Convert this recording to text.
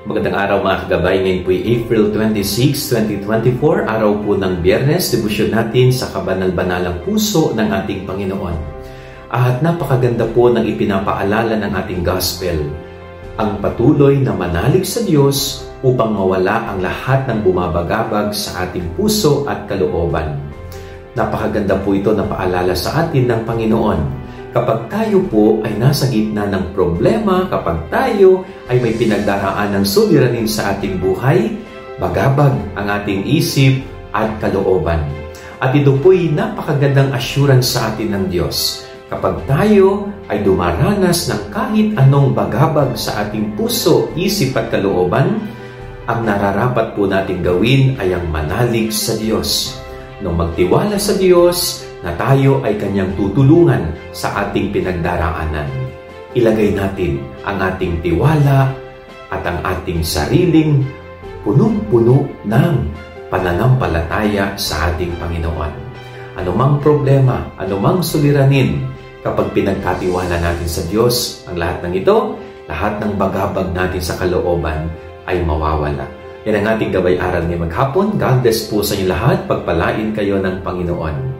Magandang araw mga kagabay. Ngayon po ay April 26, 2024, araw po ng Biyernes. Debosyon natin sa kabanal-banalang puso ng ating Panginoon. At napakaganda po ng ipinapaalala ng ating gospel. Ang patuloy na manalig sa Diyos upang mawala ang lahat ng bumabagabag sa ating puso at kalooban. Napakaganda po ito na paalala sa atin ng Panginoon. Kapag tayo po ay nasa gitna ng problema, kapag tayo ay may pinagdaraan ng suliranin sa ating buhay, bagabag ang ating isip at kalooban. At ito po'y napakagandang assurance sa atin ng Diyos. Kapag tayo ay dumaranas ng kahit anong bagabag sa ating puso, isip at kalooban, ang nararapat po natin gawin ay ang manalig sa Diyos. Nung magtiwala sa Diyos, na tayo ay Kanyang tutulungan sa ating pinagdaraanan. Ilagay natin ang ating tiwala at ang ating sariling punong-puno ng pananampalataya sa ating Panginoon. Anumang problema, anumang suliranin, kapag pinagkatiwala natin sa Diyos, ang lahat ng ito, lahat ng bagabag natin sa kalooban ay mawawala. Yan ang ating gabay-aral ni maghapon. God bless po sa inyo lahat. Pagpalain kayo ng Panginoon.